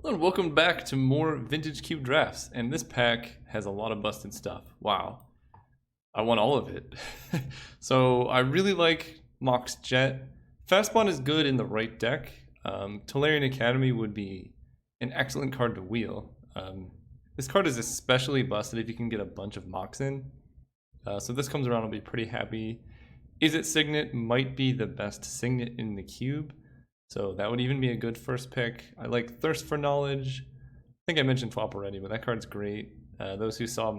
Hello and welcome back to more Vintage Cube drafts, and this pack has a lot of busted stuff. Wow, I want all of it. So I really like Mox Jet. Fastbond is good in the right deck. Tolarian Academy would be an excellent card to wheel. This card is especially busted if you can get a bunch of Mox in. So this comes around, I'll be pretty happy. Is it Signet? Might be the best Signet in the cube. So that would even be a good first pick. I like Thirst for Knowledge. I think I mentioned Twop already, but that card's great. Those who saw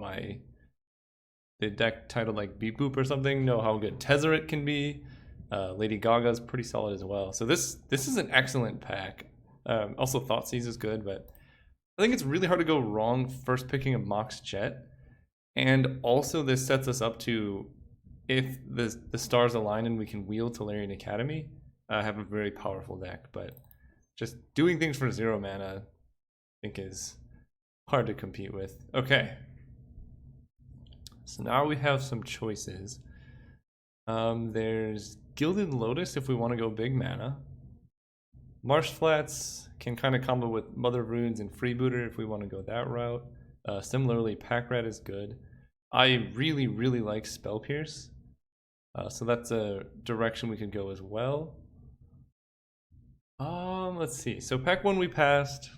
the deck titled like Beep Boop or something know how good Tezzeret can be. Lady Gaga's pretty solid as well. So this is an excellent pack. Also Thoughtseize is good, but I think it's really hard to go wrong first picking a Mox Jet. And also this sets us up to, if the stars align and we can wheel Tolarian Academy, have a very powerful deck. But just doing things for 0 mana, I think is hard to compete with. Okay. So now we have some choices. There's Gilded Lotus if we want to go big mana. Marsh Flats can kind of combo with Mother of Runes and Freebooter if we want to go that route. Similarly, Pack Rat is good. I really like Spell Pierce. So that's a direction we could go as well. Let's see. So pack 1 we passed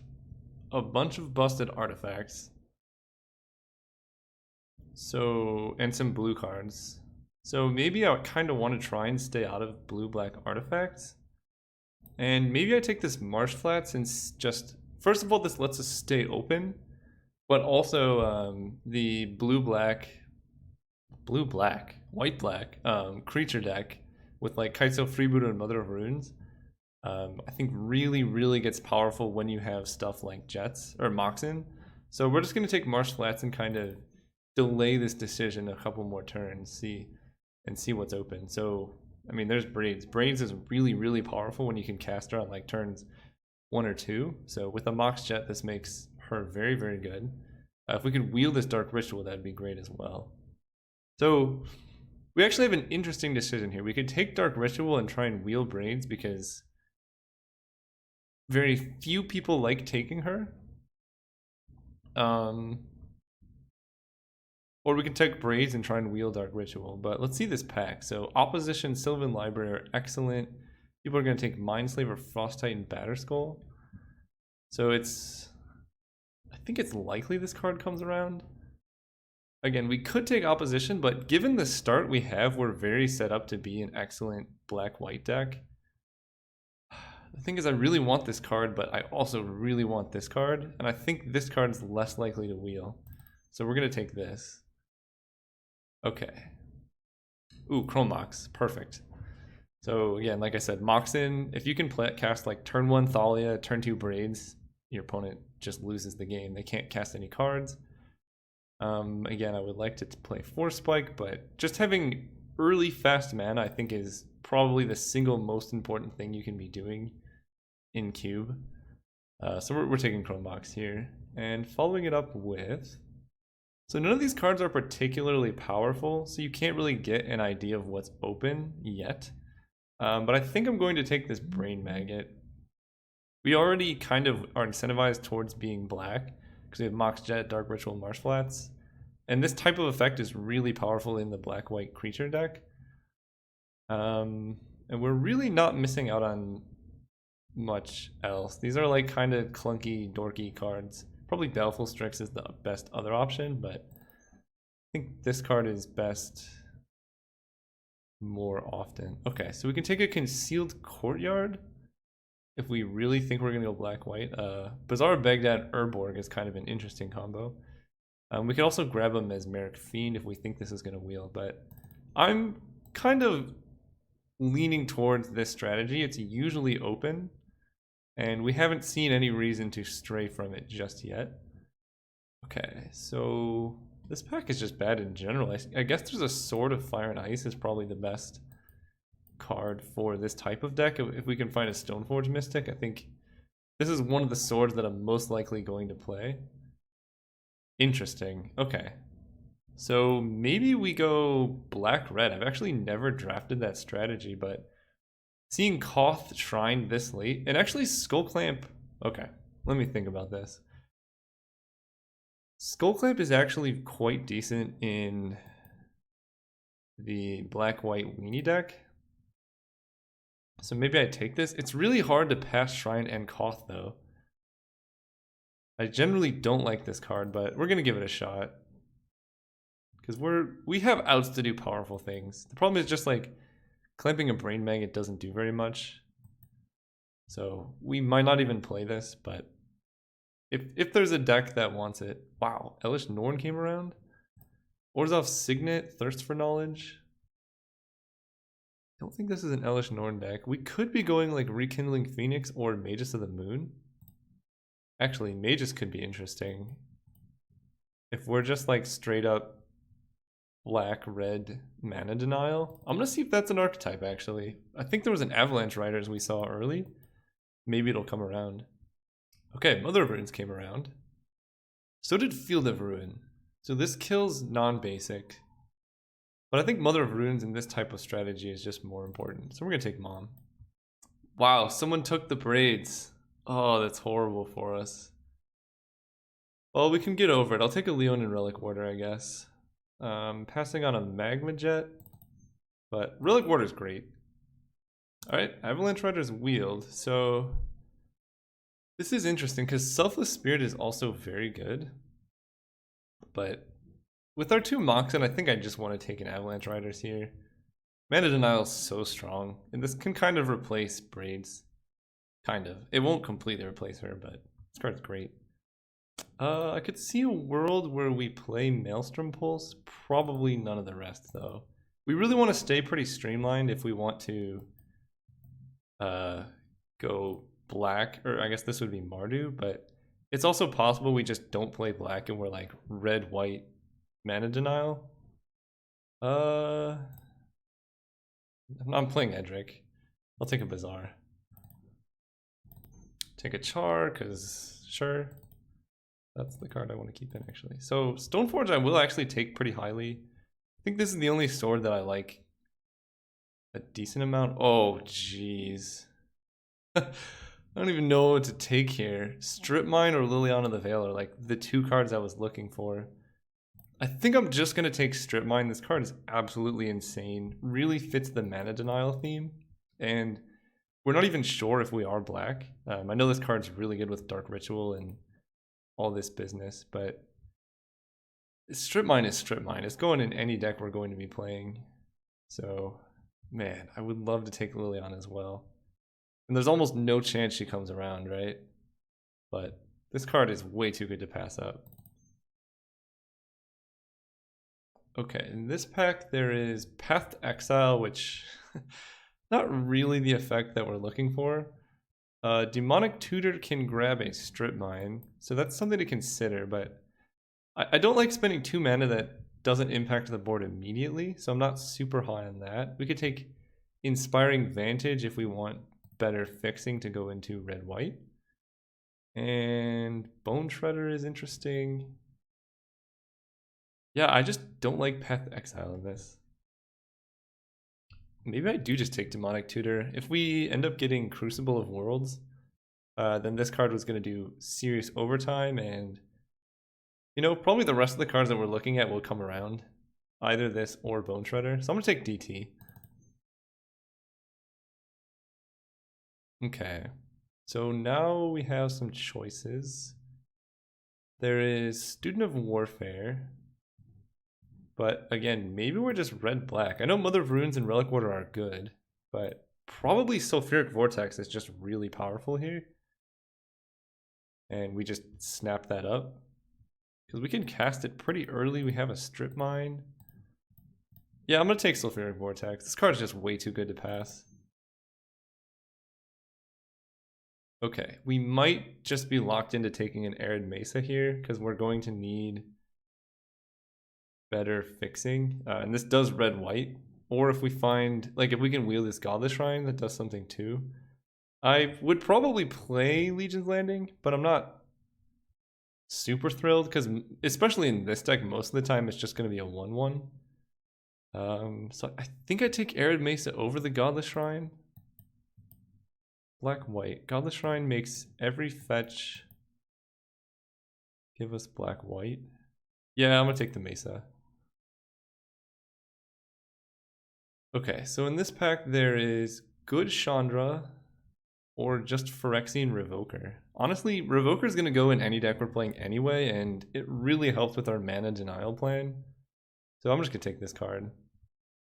a bunch of busted artifacts. So, and some blue cards. So maybe I kind of want to try and stay out of blue-black artifacts. And maybe I take this Marsh Flats and just, first of all, this lets us stay open. But also the white-black creature deck with like Kaizo Freebooter and Mother of Runes. I think really gets powerful when you have stuff like Jets or Moxen. So we're just going to take Marsh Flats and kind of delay this decision a couple more turns, see what's open. So, I mean, there's Braids. Braids is really powerful when you can cast her on like turns 1 or 2. So with a Mox Jet, this makes her very good. If we could wheel this Dark Ritual, that'd be great as well. So we actually have an interesting decision here. We could take Dark Ritual and try and wheel Braids because very few people like taking her. Or we can take Braids and try and wheel Dark Ritual. But let's see this pack. So Opposition, Sylvan Library are excellent. People are going to take Mindslaver, Frost Titan, Batterskull. So I think it's likely this card comes around. Again, we could take Opposition, but given the start we have, we're very set up to be an excellent black-white deck. The thing is, I really want this card, but I also really want this card, and I think this card's less likely to wheel. So we're going to take this. Okay. Ooh, Chrome Mox. Perfect. So again, like I said, Moxen, if you can cast like turn 1 Thalia, turn 2 Braids, your opponent just loses the game. They can't cast any cards. Again, I would like to play Force Spike, but just having early fast mana I think is probably the single most important thing you can be doing in Cube. So we're taking Chrome Box here and following it up with, so none of these cards are particularly powerful, so you can't really get an idea of what's open yet. But I think I'm going to take this Brain Maggot. We already kind of are incentivized towards being black because we have Mox Jet, Dark Ritual, Marsh Flats. And this type of effect is really powerful in the black-white creature deck. And we're really not missing out on much else. These are like kind of clunky, dorky cards. Probably Baleful Strix is the best other option, but I think this card is best more often. Okay, so we can take a Concealed Courtyard if we really think we're going to go black-white. Bazaar Baghdad Urborg is kind of an interesting combo. We could also grab a Mesmeric Fiend if we think this is going to wheel, but I'm kind of leaning towards this strategy. It's usually open, and we haven't seen any reason to stray from it just yet. Okay, so this pack is just bad in general. I guess there's a Sword of Fire and Ice is probably the best card for this type of deck. If we can find a Stoneforge Mystic, I think this is one of the swords that I'm most likely going to play. Interesting. Okay. So maybe we go black-red. I've actually never drafted that strategy, but seeing Koth Shrine this late, and actually Skull Clamp, okay. Let me think about this. Skullclamp is actually quite decent in the black-white weenie deck. So maybe I take this. It's really hard to pass Shrine and Koth though. I generally don't like this card, but we're gonna give it a shot. Because we have outs to do powerful things. The problem is just like clamping a Brain Magnet doesn't do very much. So we might not even play this, but if there's a deck that wants it. Wow, Elish Norn came around. Orzhov Signet, Thirst for Knowledge. I don't think this is an Elish Norn deck. We could be going like Rekindling Phoenix or Magus of the Moon. Actually, Magus could be interesting. If we're just like straight up black, red mana denial. I'm gonna see if that's an archetype actually. I think there was an Avalanche Riders we saw early. Maybe it'll come around. Okay, Mother of Runes came around. So did Field of Ruin. So this kills non-basic. But I think Mother of Runes in this type of strategy is just more important. So we're gonna take Mom. Wow, someone took the braids. Oh, that's horrible for us. Well, we can get over it. I'll take a Leon and Relic Warder, I guess. Passing on a Magma Jet. But Relic Warder is great. Alright, Avalanche Rider's Wield. So this is interesting because Selfless Spirit is also very good. But with our two Moxen, I think I just want to take an Avalanche Riders here. Mana Denial is so strong. And this can kind of replace Braids. Kind of. It won't completely replace her, but this card's great. I could see a world where we play Maelstrom Pulse. Probably none of the rest, though. We really want to stay pretty streamlined if we want to go black. Or I guess this would be Mardu, but it's also possible we just don't play black and we're like red-white Mana Denial. I'm playing Edric. I'll take a Bazaar. Take a Char, because sure. That's the card I want to keep in, actually. So Stoneforge I will actually take pretty highly. I think this is the only sword that I like a decent amount. Oh, jeez. I don't even know what to take here. Strip Mine or Liliana the Veil are like the two cards I was looking for. I think I'm just going to take Strip Mine. This card is absolutely insane. Really fits the Mana Denial theme. And we're not even sure if we are black. I know this card's really good with Dark Ritual and all this business, but Strip Mine is Strip Mine. It's going in any deck we're going to be playing. So, man, I would love to take Liliana as well. And there's almost no chance she comes around, right? But this card is way too good to pass up. Okay, in this pack there is Path to Exile, which not really the effect that we're looking for. Demonic Tutor can grab a Strip Mine, so that's something to consider, but I don't like spending 2 mana that doesn't impact the board immediately, so I'm not super high on that. We could take Inspiring Vantage if we want better fixing to go into red-white. And Bone Shredder is interesting. Yeah, I just don't like Path to Exile in this. Maybe I do just take Demonic Tutor. If we end up getting Crucible of Worlds, then this card was going to do serious overtime, and you know, probably the rest of the cards that we're looking at will come around. Either this or Bone Shredder. So I'm going to take DT. Okay. So now we have some choices. There is Student of Warfare. But again, maybe we're just red-black. I know Mother of Runes and Relic Warder are good, but probably Sulfuric Vortex is just really powerful here. And we just snap that up. Because we can cast it pretty early. We have a Strip Mine. Yeah, I'm going to take Sulfuric Vortex. This card is just way too good to pass. Okay, we might just be locked into taking an Arid Mesa here, because we're going to need better fixing. And this does red-white. Or if we find, like if we can wheel this Godless Shrine, that does something too. I would probably play Legion's Landing, but I'm not super thrilled, because especially in this deck, most of the time it's just going to be a 1-1. So I think I take Arid Mesa over the Godless Shrine. Black-white. Godless Shrine makes every fetch Give us black white. Yeah, I'm gonna take the Mesa. Okay, so in this pack there is good Chandra or just Phyrexian Revoker. Honestly, Revoker is gonna go in any deck we're playing anyway, and it really helps with our mana denial plan. So I'm just gonna take this card.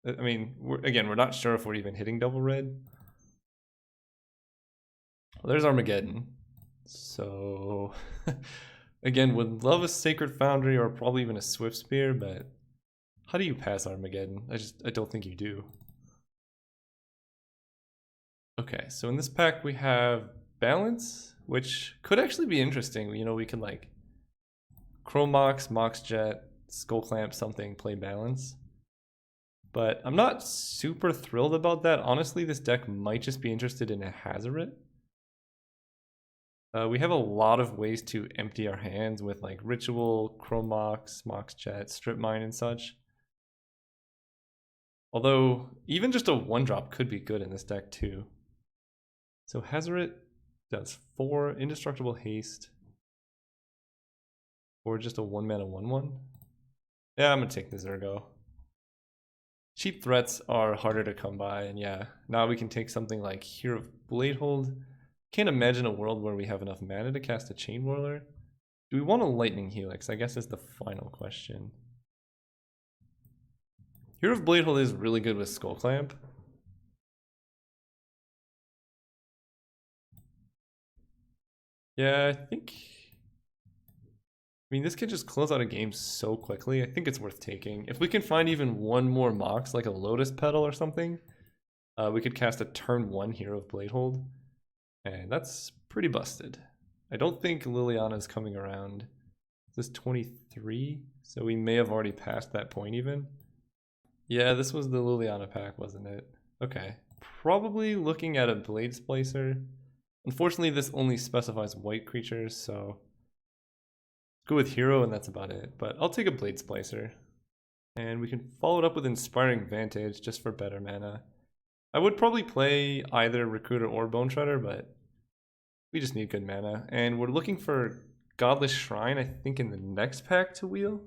I mean, we're not sure if we're even hitting double red. Well, there's Armageddon. So, again, would love a Sacred Foundry or probably even a Swift Spear, but how do you pass Armageddon? I don't think you do. Okay, so in this pack we have Balance, which could actually be interesting. You know, we can like Chrome Mox, Mox Jet, Skull Clamp, something, play Balance. But I'm not super thrilled about that. Honestly, this deck might just be interested in a Hazoret. We have a lot of ways to empty our hands with like Ritual, Chrome Mox, Mox Jet, Strip Mine, and such. Although, even just a 1-drop could be good in this deck too. So Hazoret does 4 Indestructible Haste. Or just a 1-mana 1/1. Yeah, I'm gonna take the Zergo. Cheap threats are harder to come by, and yeah, now we can take something like Hero of Bladehold. Can't imagine a world where we have enough mana to cast a Chain Whirler. Do we want a Lightning Helix? I guess is the final question. Hero of Bladehold is really good with Skull Clamp. Yeah, I mean, this can just close out a game so quickly. I think it's worth taking. If we can find even one more Mox, like a Lotus Petal or something, we could cast a turn 1 Hero of Bladehold. And that's pretty busted. I don't think Liliana's coming around. This is 23, so we may have already passed that point even. Yeah, this was the Liliana pack, wasn't it? Okay, probably looking at a Blade Splicer. Unfortunately, this only specifies white creatures, so go with Hero and that's about it. But I'll take a Blade Splicer. And we can follow it up with Inspiring Vantage just for better mana. I would probably play either Recruiter or Bone Shredder, but we just need good mana. And we're looking for Godless Shrine, I think, in the next pack to wheel.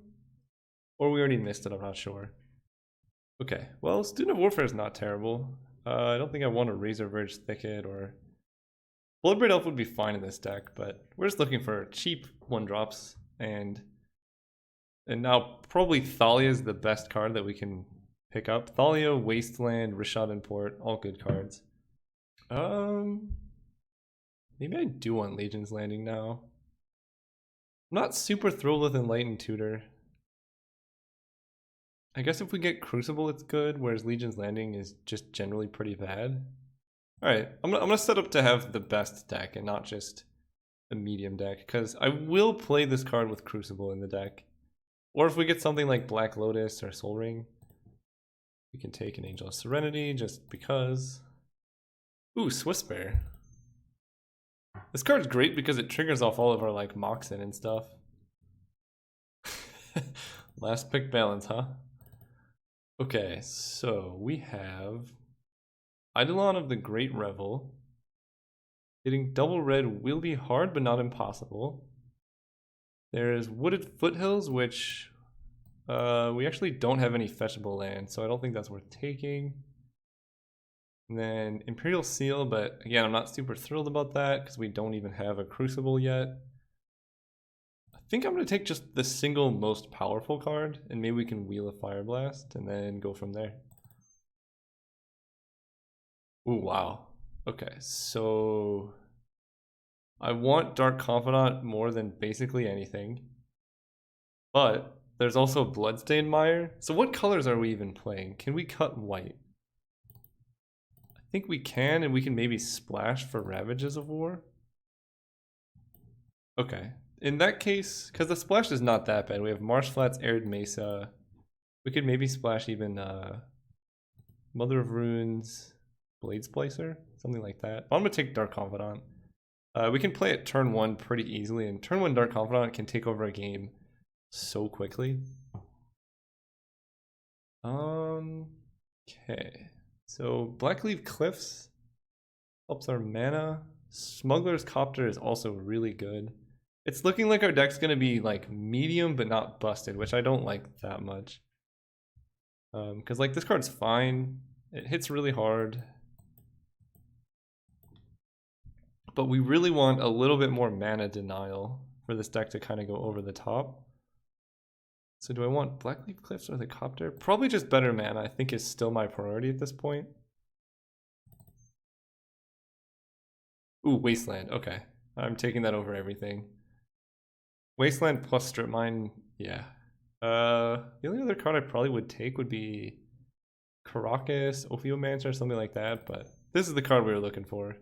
Or we already missed it, I'm not sure. Okay, well, Student of Warfare is not terrible. I don't think I want a Razor Verge Thicket or... Bloodbraid Elf would be fine in this deck, but we're just looking for cheap 1-drops. And now probably Thalia is the best card that we can pick up. Thalia, Wasteland, Rishad Import, all good cards. Maybe I do want Legion's Landing now. I'm not super thrilled with Enlightened Tutor. I guess if we get Crucible, it's good, whereas Legion's Landing is just generally pretty bad. Alright, I'm gonna set up to have the best deck and not just a medium deck, because I will play this card with Crucible in the deck. Or if we get something like Black Lotus or Soul Ring, we can take an Angel of Serenity just because. Ooh, Swiss Bear. This card's great because it triggers off all of our like Moxen and stuff. Last pick Balance, huh? Okay, so we have Eidolon of the Great Revel. Getting double red will be hard, but not impossible. There's Wooded Foothills, which we actually don't have any fetchable land, so I don't think that's worth taking. And then Imperial Seal, but again, I'm not super thrilled about that because we don't even have a Crucible yet. I think I'm going to take just the single most powerful card, and maybe we can wheel a Fire Blast and then go from there. Ooh, wow. Okay, so I want Dark Confidant more than basically anything. But there's also Bloodstained Mire. So what colors are we even playing? Can we cut white? I think we can, and we can maybe splash for Ravages of War. Okay. In that case, because the splash is not that bad. We have Marsh Flats, Arid Mesa. We could maybe splash even Mother of Runes, Blade Splicer, something like that. I'm going to take Dark Confidant. We can play it turn 1 pretty easily, and turn 1 Dark Confidant can take over a game so quickly. Okay. So Blackleaf Cliffs helps our mana. Smuggler's Copter is also really good. It's looking like our deck's gonna be like medium but not busted, which I don't like that much. Because like this card's fine. It hits really hard. But we really want a little bit more mana denial for this deck to kind of go over the top. So do I want Blackleaf Cliffs or the Copter? Probably just better mana, I think, is still my priority at this point. Ooh, Wasteland, okay. I'm taking that over everything. Wasteland plus Strip Mine, yeah. The only other card I probably would take would be Caracas, Ophiomancer, or something like that, but this is the card we were looking for.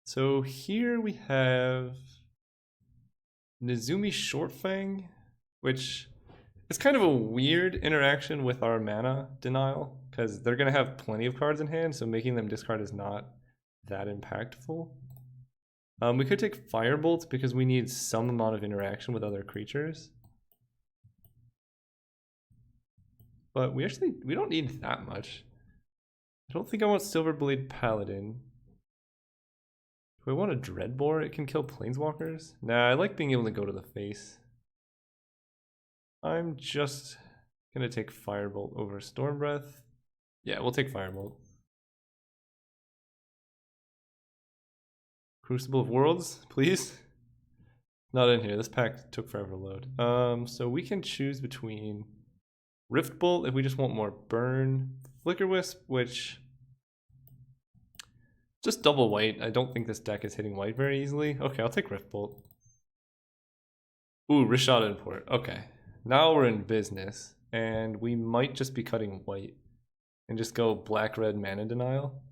So here we have Nezumi Shortfang, which is kind of a weird interaction with our mana denial, because they're going to have plenty of cards in hand, so making them discard is not that impactful. We could take Firebolt because we need some amount of interaction with other creatures. But we don't need that much. I don't think I want Silverblade Paladin. Do I want a Dreadbore? It can kill Planeswalkers? Nah, I like being able to go to the face. I'm just gonna take Firebolt over Stormbreath. Yeah, we'll take Firebolt. Crucible of Worlds, please? Not in here. This pack took forever to load. So we can choose between Rift Bolt if we just want more burn, Flicker Wisp, which just double white. I don't think this deck is hitting white very easily. Okay, I'll take Rift Bolt. Ooh, Rishad Import. Okay, now we're in business, and we might just be cutting white and just go black-red mana denial.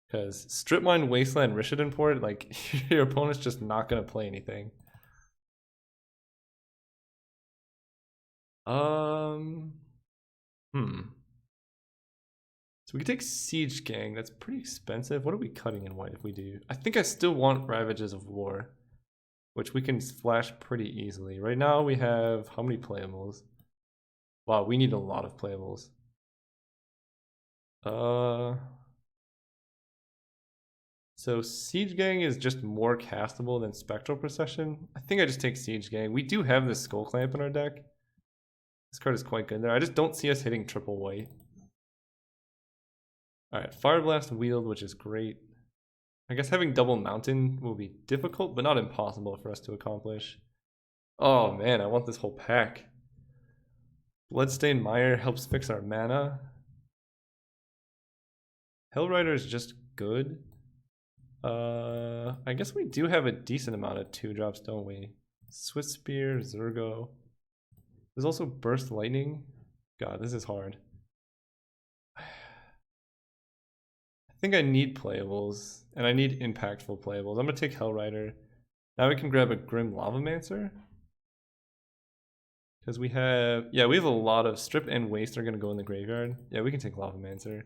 Because Strip Mine, Wasteland, Rishad Import, like your opponent's just not gonna play anything. So we can take Siege Gang. That's pretty expensive. What are we cutting in white if we do? I think I still want Ravages of War, which we can flash pretty easily. Right now we have how many playables? Wow, we need a lot of playables. So Siege Gang is just more castable than Spectral Procession. I think I just take Siege Gang. We do have this Skull Clamp in our deck. This card is quite good there. I just don't see us hitting triple white. Alright, Fire Blast Wield, which is great. I guess having double Mountain will be difficult, but not impossible for us to accomplish. Oh man, I want this whole pack. Bloodstained Mire helps fix our mana. Hellrider is just good. I guess we do have a decent amount of 2-drops, don't we? Swift Spear, Zergo. There's also Burst Lightning. God, this is hard. I think I need playables, and I need impactful playables. I'm gonna take Hellrider. Now we can grab a Grim Lavamancer. Because we have a lot of Strip and Waste are gonna go in the graveyard. Yeah, we can take Lavamancer.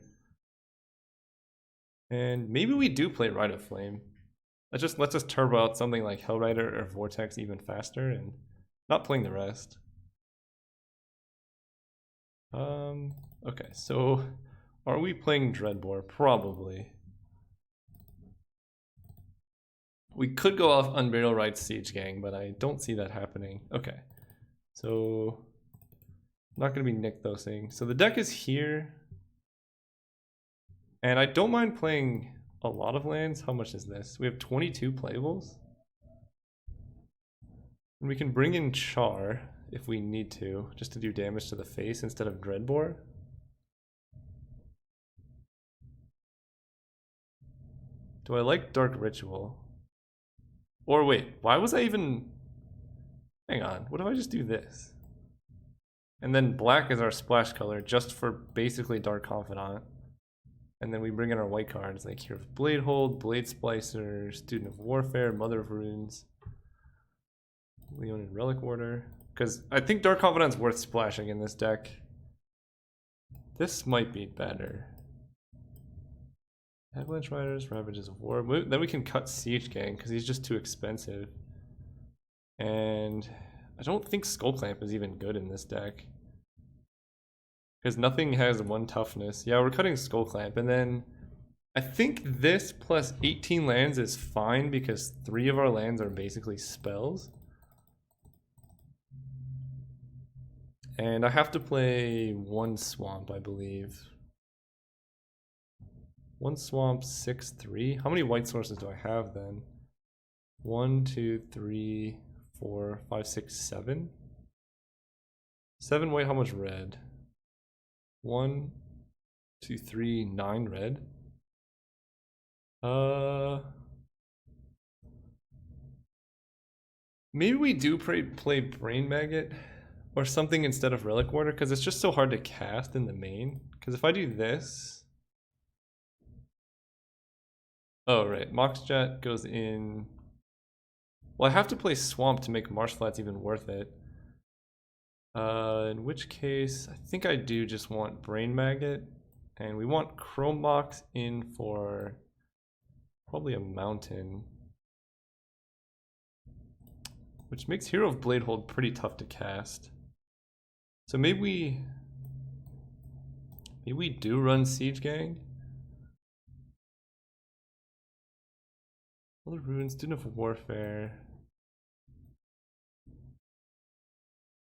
And maybe we do play Rite of Flame. That just lets us turbo out something like Hellrider or Vortex even faster and not playing the rest. Okay, so are we playing Dreadbore? Probably. We could go off Unburial Rites Siege Gang, but I don't see that happening. Okay, so I'm not gonna be Nick those things. So the deck is here. And I don't mind playing a lot of lands. How much is this? We have 22 playables. And we can bring in Char if we need to, just to do damage to the face instead of Dreadbore. Do I like Dark Ritual? Or wait, why was I even... Hang on, what if I just do this? And then black is our splash color, just for basically Dark Confidant. And then we bring in our white cards, like here with Bladehold, Blade Splicer, Student of Warfare, Mother of Runes, Leonin Relic Order. Because I think Dark Confidant's worth splashing in this deck. This might be better. Avalanche Riders, Ravages of War. Then we can cut Siege Gang, because he's just too expensive. And I don't think Skull Clamp is even good in this deck. Because nothing has 1 toughness. Yeah, we're cutting Skull Clamp, and then I think this plus 18 lands is fine because 3 of our lands are basically spells. And I have to play 1 swamp, I believe. 1 swamp, 6/3. How many white sources do I have then? 1, 2, 3, 4, 5, 6, 7. 7 white, how much red? 1, 2, 3, 9 red. Maybe we do play Brain Maggot or something instead of Relic Warder, because it's just so hard to cast in the main. Because if I do this... Oh, right. Mox Jet goes in... Well, I have to play Swamp to make Marsh Flats even worth it. In which case, I think I do just want Brain Maggot. And we want Chrome Mox in for probably a Mountain. Which makes Hero of Bladehold pretty tough to cast. So maybe we do run Siege Gang. Other runes, Student of Warfare.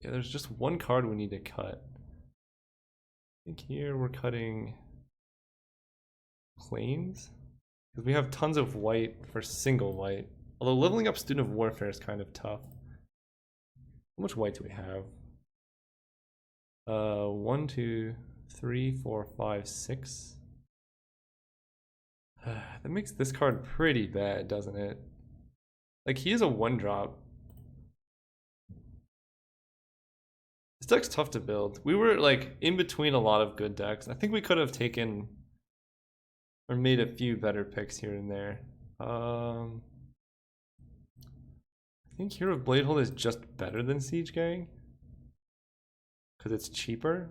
Yeah, there's just one card we need to cut. I think here we're cutting Plains. Because we have tons of white for single white. Although leveling up Student of Warfare is kind of tough. How much white do we have? 1, 2, 3, 4, 5, 6. That makes this card pretty bad, doesn't it? Like, he is a 1-drop. This deck's tough to build. We were like in between a lot of good decks. I think we could have taken or made a few better picks here and there. I think Hero of Bladehold is just better than Siege Gang because it's cheaper.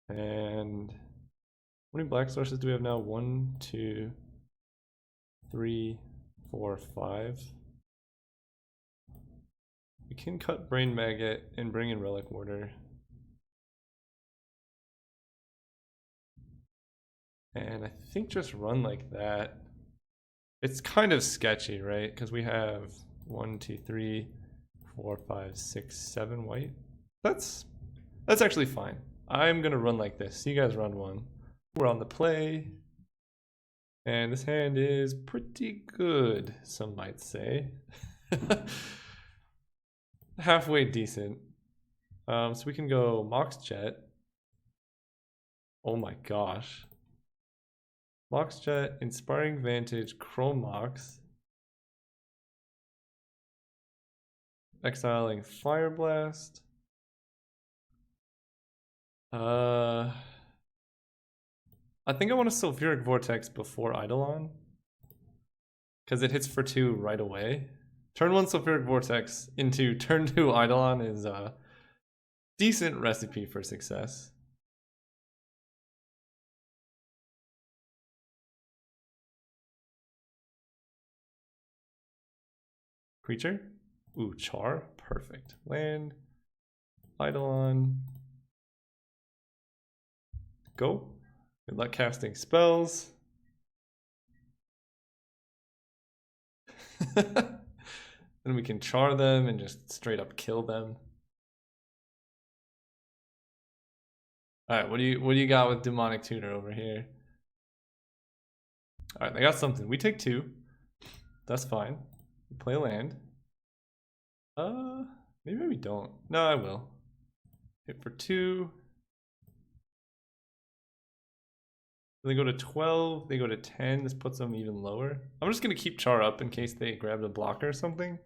And how many black sources do we have now? 1, 2, 3, 4, 5. We can cut Brain Maggot and bring in Relic Warder. And I think just run like that. It's kind of sketchy, right? Because we have 1, 2, 3, 4, 5, 6, 7 white. That's actually fine. I'm gonna run like this. You guys run one. We're on the play. And this hand is pretty good, some might say. Halfway decent. So we can go Mox Jet. Oh my gosh. Mox Jet, Inspiring Vantage, Chrome Mox. Exiling Fire Blast. I think I want a Sulfuric Vortex before Eidolon. Because it hits for 2 right away. Turn 1 Sulfuric Vortex into turn 2 Eidolon is a decent recipe for success. Creature? Ooh, Char? Perfect. Land. Eidolon. Go. Good luck casting spells. Then we can char them and just straight up kill them. Alright, what do you got with Demonic Tutor over here? Alright, they got something. We take 2. That's fine. We play land. Maybe we don't. No, I will. Hit for 2. They go to 12, they go to 10, this puts them even lower. I'm just gonna keep Char up in case they grab the blocker or something.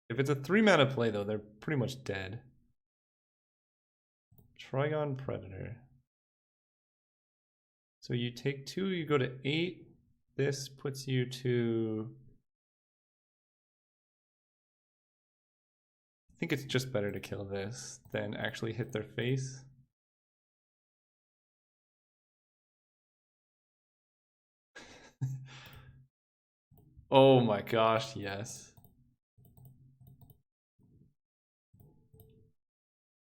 If it's a 3-mana play though, they're pretty much dead. Trigon Predator. So you take 2, you go to 8. This puts you to... I think it's just better to kill this than actually hit their face. Oh my gosh, yes.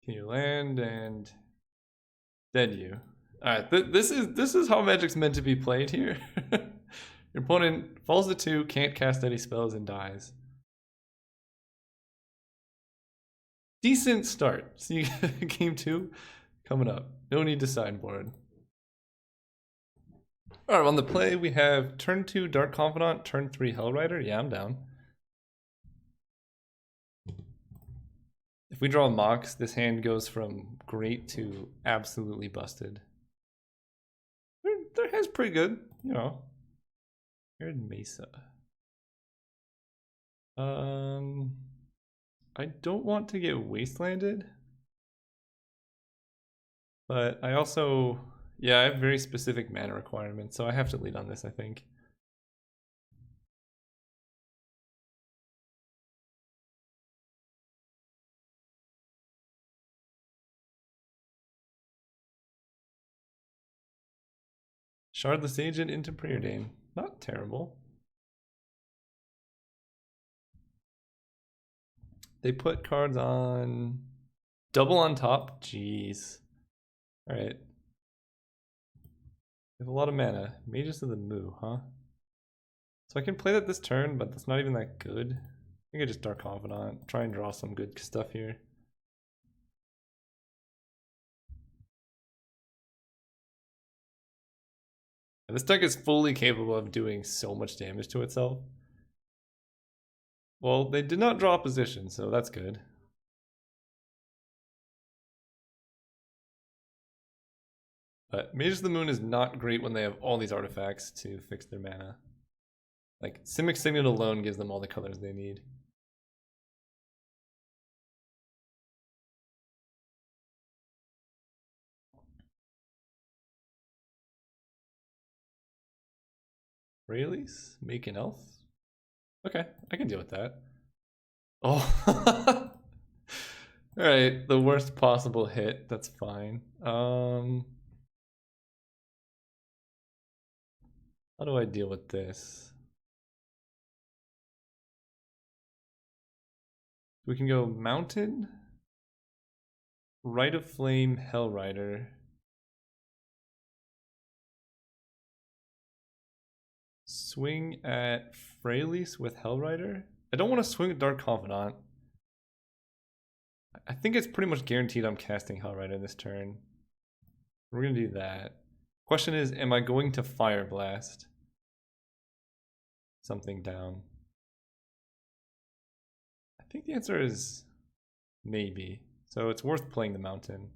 Can you land and Dead you. Alright, this is how Magic's meant to be played here. Your opponent falls to 2, can't cast any spells, and dies. Decent start. See, game 2 coming up. No need to sideboard. Alright, on the play we have turn 2 Dark Confidant, turn 3 Hellrider. Yeah, I'm down. If we draw Mox, this hand goes from great to absolutely busted. Their hand's pretty good, you know. Here's Mesa. I don't want to get wastelanded, but I also, yeah, I have very specific mana requirements, so I have to lead on this, I think. Shardless Agent into Preordain. Not terrible. They put cards on double on top. Jeez. Alright. They have a lot of mana. Mages of the Moo, huh? So I can play that this turn, but that's not even that good. I think I just Dark Confidant. Try and draw some good stuff here. And this deck is fully capable of doing so much damage to itself. Well, they did not draw opposition, so that's good. But Mages of the Moon is not great when they have all these artifacts to fix their mana. Like, Simic Signet alone gives them all the colors they need. Rayleigh? Make an elf? Okay, I can deal with that. Oh. Alright, the worst possible hit. That's fine. How do I deal with this? We can go Mountain, Rite of Flame, Hellrider. Swing at Freylease with Hellrider? I don't want to swing at Dark Confidant. I think it's pretty much guaranteed I'm casting Hellrider this turn. We're going to do that. Question is, am I going to Fire Blast something down? I think the answer is maybe. So it's worth playing the Mountain.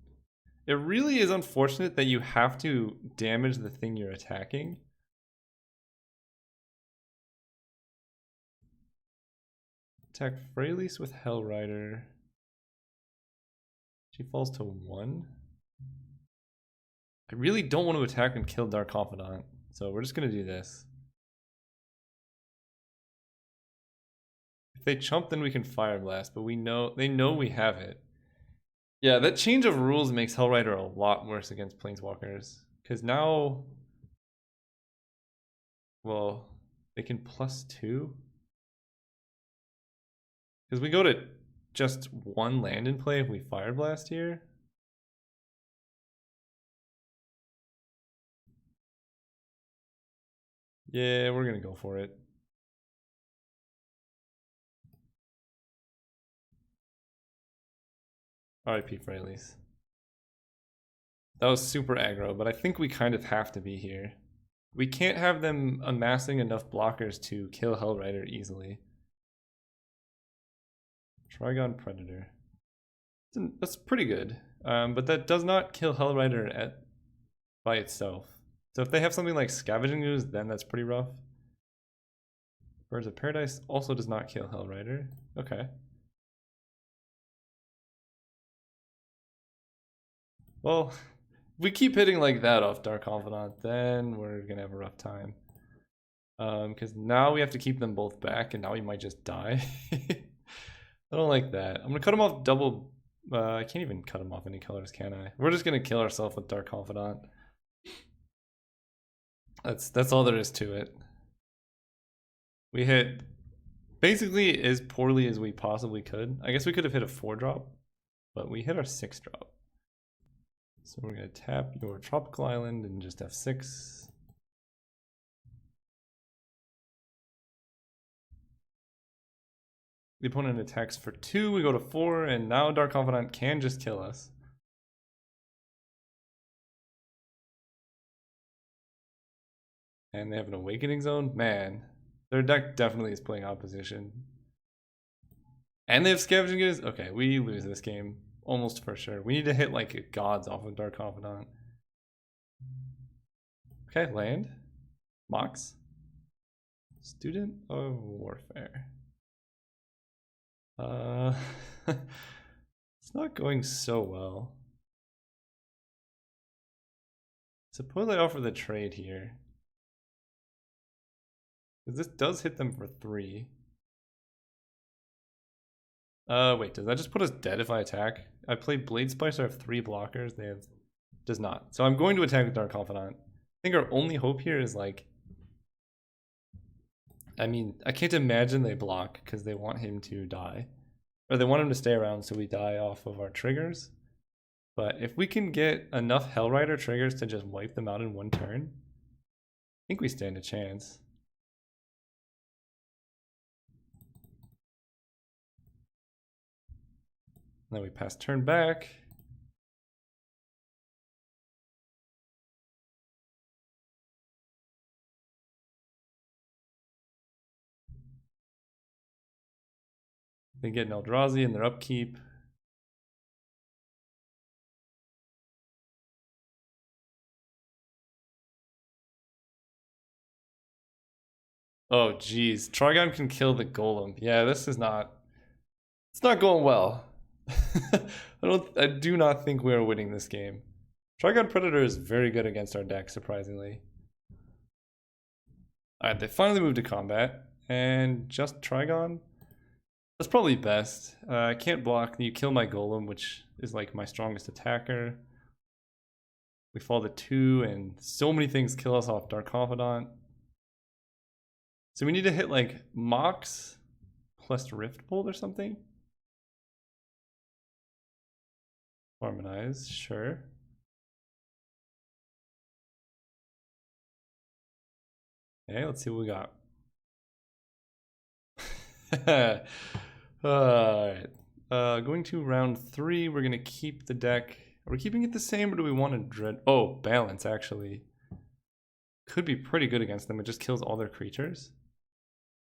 It really is unfortunate that you have to damage the thing you're attacking. Attack Freylease with Hellrider. She falls to 1. I really don't want to attack and kill Dark Confidant, so we're just going to do this. If they chump, then we can Fire Blast, but they know we have it. Yeah, that change of rules makes Hellrider a lot worse against Planeswalkers. Because now, well, they can +2. Because we go to just 1 land in play if we Fire Blast here. Yeah, we're gonna go for it. RIP Freylease. That was super aggro, but I think we kind of have to be here. We can't have them amassing enough blockers to kill Hellrider easily. Trigon Predator. That's pretty good, but that does not kill Hellrider by itself. So if they have something like Scavenging Ooze, then that's pretty rough. Birds of Paradise also does not kill Hellrider. Okay. Well, if we keep hitting like that off Dark Confidant, then we're gonna have a rough time. Because now we have to keep them both back, and now we might just die. I don't like that. I'm gonna cut him off double. I can't even cut him off any colors, can I? We're just gonna kill ourselves with Dark Confidant. That's all there is to it. We hit basically as poorly as we possibly could. I guess we could have hit a 4-drop, but we hit our 6-drop. So we're gonna tap your tropical island and just F6. The opponent attacks for 2, we go to 4, and now Dark Confidant can just kill us. And they have an Awakening Zone? Man, their deck definitely is playing opposition. And they have Scavenging Gears? Okay, we lose this game. Almost for sure. We need to hit like gods off of Dark Confidant. Okay, land. Mox. Student of Warfare. It's not going so well. Suppose I offer the trade here. Because this does hit them for 3. Wait, does that just put us dead if I attack? I play Blade Splicer, I have 3 blockers, they have... Does not. So I'm going to attack with Dark Confidant. I think our only hope here is like... I mean, I can't imagine they block because they want him to die. Or they want him to stay around so we die off of our triggers. But if we can get enough Hellrider triggers to just wipe them out in 1 turn, I think we stand a chance. Then we pass turn back. They get an Eldrazi in their upkeep. Oh geez, Trigon can kill the Golem. Yeah, this is not... It's not going well. I do not think we are winning this game. Trigon Predator is very good against our deck, surprisingly. Alright, they finally moved to combat. And just Trigon? That's probably best. I can't block. You kill my Golem, which is like my strongest attacker. We fall to 2, and so many things kill us off Dark Confidant. So we need to hit like Mox plus Rift Bolt or something. Harmonize, sure. Okay, let's see what we got. Alright. Going to round 3, we're gonna keep the deck. Are we keeping it the same or do we want to dread? Oh, balance actually. Could be pretty good against them. It just kills all their creatures.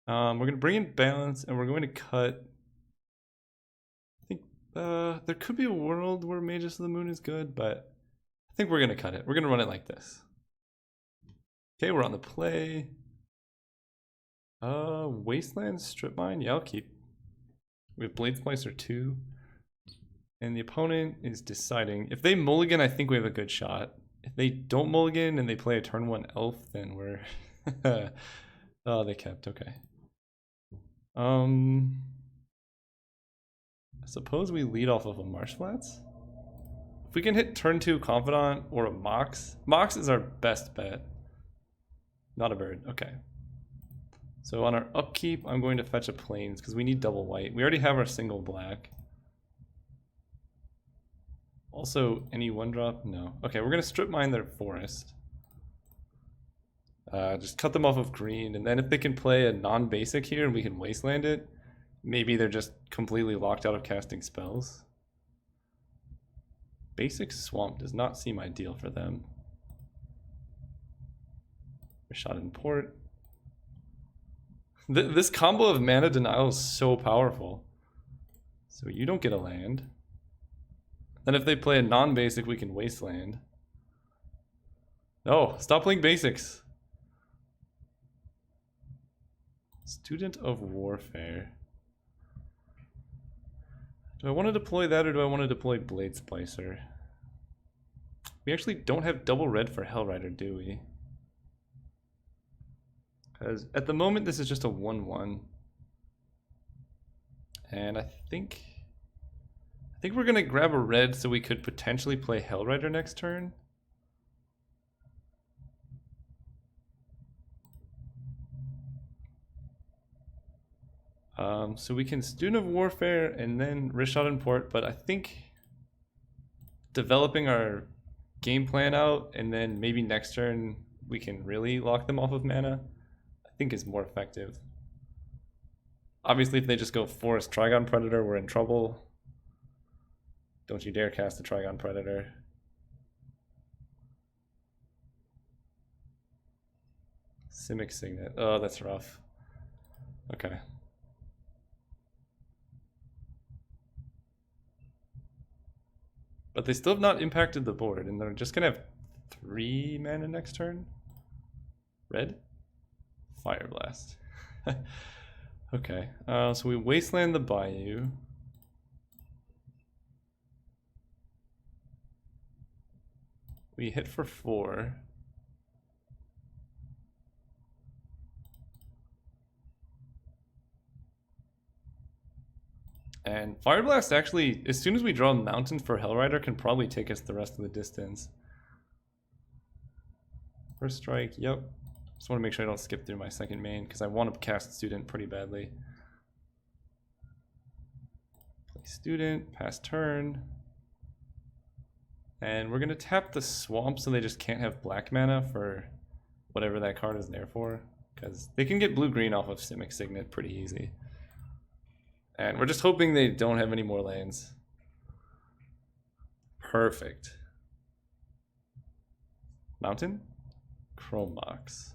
We're gonna bring in balance and we're going to cut. I think there could be a world where Magus of the Moon is good, but I think we're gonna cut it. We're gonna run it like this. Okay, we're on the play. Wasteland Strip Mine. Yeah, I'll keep. We have Blade Splicer 2. And the opponent is deciding. If they mulligan, I think we have a good shot. If they don't mulligan and they play a turn 1 elf, then we're... Oh, they kept. Okay. I suppose we lead off of a Marsh Flats. If we can hit turn 2 Confidant or a Mox. Mox is our best bet. Not a bird. Okay. So on our upkeep, I'm going to fetch a Plains because we need double white. We already have our single black. Also, any 1-drop? No. Okay, we're going to strip mine their forest. Just cut them off of green, and then if they can play a non-basic here and we can wasteland it, maybe they're just completely locked out of casting spells. Basic Swamp does not seem ideal for them. Shot in port. This combo of mana denial is so powerful. So you don't get a land. Then if they play a non-basic, we can wasteland. No, stop playing basics. Student of Warfare. Do I want to deploy that or do I want to deploy Blade Splicer? We actually don't have double red for Hellrider, do we? Because at the moment this is just a 1-1. And I think we're gonna grab a red so we could potentially play Hellrider next turn. So we can Student of Warfare and then Rishad and Port, but I think developing our game plan out, and then maybe next turn we can really lock them off of mana, I think is more effective. Obviously, if they just go Forest Trigon Predator, we're in trouble. Don't you dare cast the Trigon Predator. Simic Signet. Oh, that's rough. Okay. But they still have not impacted the board, and they're just gonna have 3 mana next turn. Red? Fire Blast. Okay, so we Wasteland the Bayou. We hit for 4. And Fire Blast actually, as soon as we draw a Mountain for Hellrider, can probably take us the rest of the distance. First strike, yep. Just want to make sure I don't skip through my second main, because I want to cast Student pretty badly. Play Student, pass turn. And we're going to tap the Swamp so they just can't have black mana for whatever that card is there for. Because they can get blue-green off of Simic Signet pretty easy. And we're just hoping they don't have any more lands. Perfect. Mountain? Chrome Mox.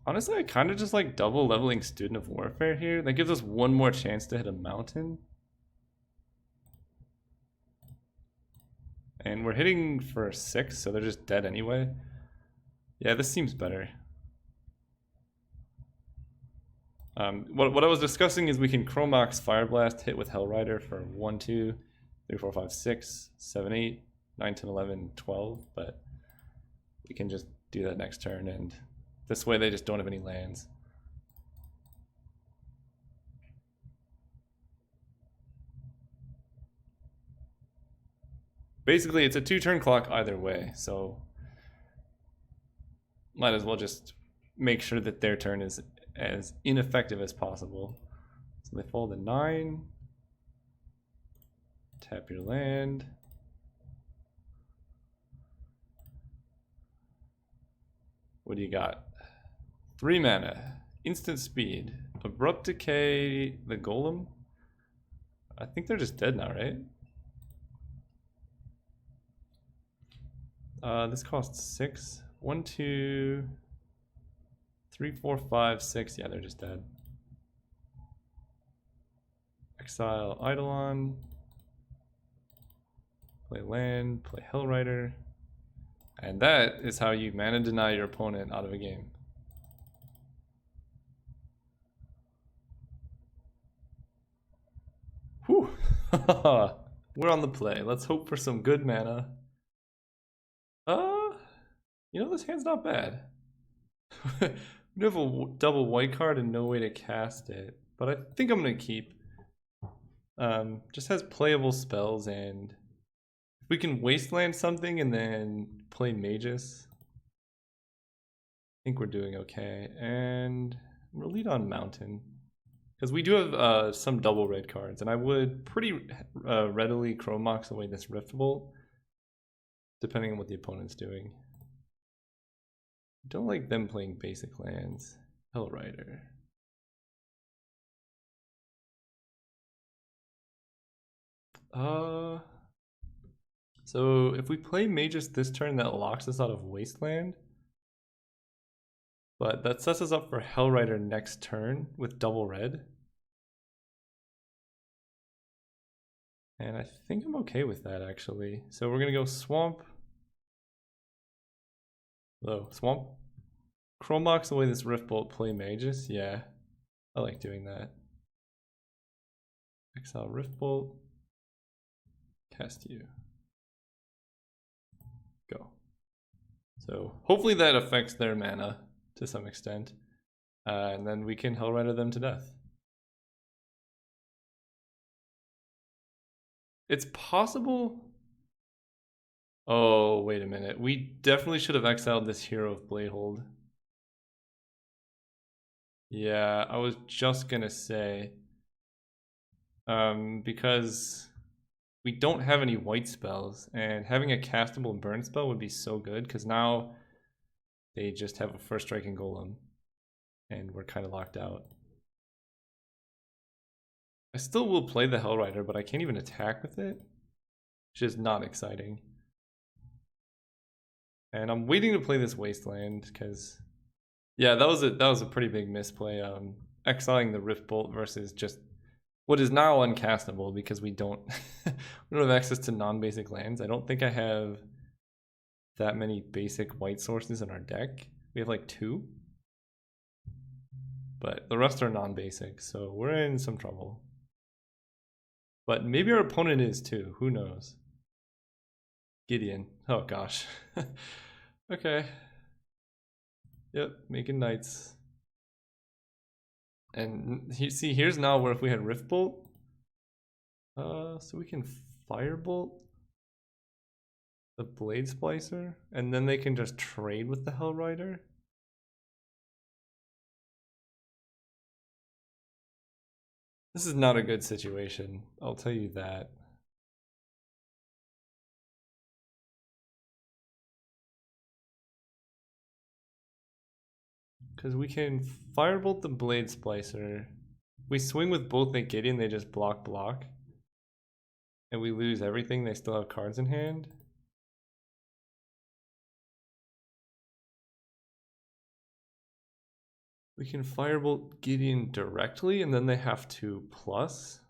Honestly, I kind of just like double leveling Student of Warfare here. That gives us one more chance to hit a mountain. And we're hitting for 6, so they're just dead anyway. Yeah, this seems better. What I was discussing is we can Chromox Fire Blast hit with Hellrider for 1, 2, 3, 4, 5, 6, 7, 8, 9, 10, 11, 12, but we can just do that next turn, and this way they just don't have any lands. Basically, it's a 2-turn clock either way, so might as well just make sure that their turn is as ineffective as possible. So they fall to 9. Tap your land. What do you got? 3 mana, instant speed, abrupt decay, the golem. I think they're just dead now, right? This costs 6. 1, 2, 3, 4, 5, 6. Yeah, they're just dead. Exile Eidolon. Play land, play Hellrider. And that is how you mana deny your opponent out of a game. Whew. We're on the play. Let's hope for some good mana. You know, this hand's not bad. We have a double white card and no way to cast it, but I think I'm gonna keep. Just has playable spells, and if we can wasteland something and then play Magus, I think we're doing okay. And we'll lead on Mountain, because we do have some double red cards, and I would pretty readily Chrome Mox away this Rift Bolt, depending on what the opponent's doing. Don't like them playing basic lands. Hellrider. So if we play Magus this turn, that locks us out of Wasteland. But that sets us up for Hellrider next turn with double red. And I think I'm okay with that, actually. So we're gonna go Swamp. Hello, Swamp. Chrome Mox away this Rift Bolt, play Magus. Yeah, I like doing that. Exile Rift Bolt. Cast you. Go. So hopefully that affects their mana to some extent. And then we can Hellrider them to death. It's possible. Oh, wait a minute. We definitely should have exiled this Hero of Bladehold. Yeah, I was just gonna say, because we don't have any white spells, and having a castable burn spell would be so good, because now they just have a first striking golem, and we're kind of locked out. I still will play the Hellrider, but I can't even attack with it, which is not exciting. And I'm waiting to play this Wasteland, because yeah, that was a pretty big misplay. Exiling the Rift Bolt versus just what is now uncastable because we don't we don't have access to non-basic lands. I don't think I have that many basic white sources in our deck. We have like 2, but the rest are non-basic, so we're in some trouble. But maybe our opponent is too. Who knows? Gideon. Oh gosh. Okay. Yep, making knights. And see, here's now where if we had Rift Bolt, so we can Firebolt the Blade Splicer, and then they can just trade with the Hellrider. This is not a good situation, I'll tell you that. Because we can Firebolt the Blade Splicer. We swing with both at Gideon, they just block. And we lose everything, they still have cards in hand. We can Firebolt Gideon directly, and then they have to plus.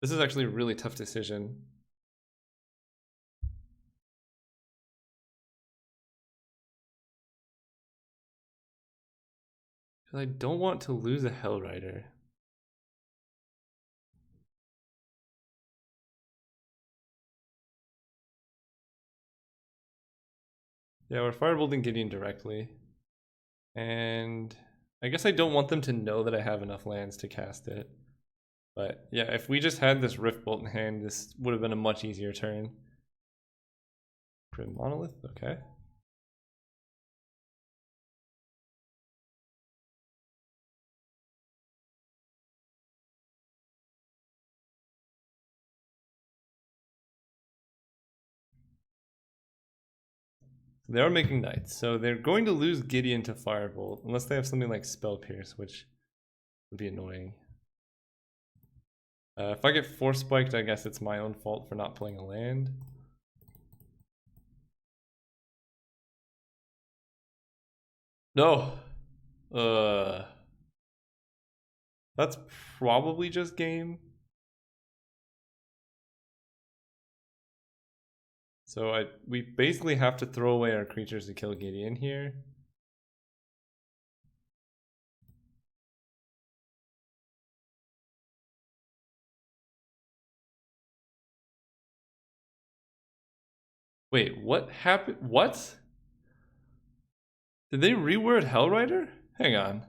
This is actually a really tough decision. Because I don't want to lose a Hellrider. Yeah, we're Firebolting Gideon directly. And I guess I don't want them to know that I have enough lands to cast it. But yeah, if we just had this Rift Bolt in hand, this would have been a much easier turn. Crit Monolith, okay. They are making knights, so they're going to lose Gideon to Firebolt, unless they have something like Spell Pierce, which would be annoying. If I get Force Spiked, I guess it's my own fault for not playing a land. No! That's probably just game. So we basically have to throw away our creatures to kill Gideon here. Wait, what happened? What? Did they reword Hellrider? Hang on.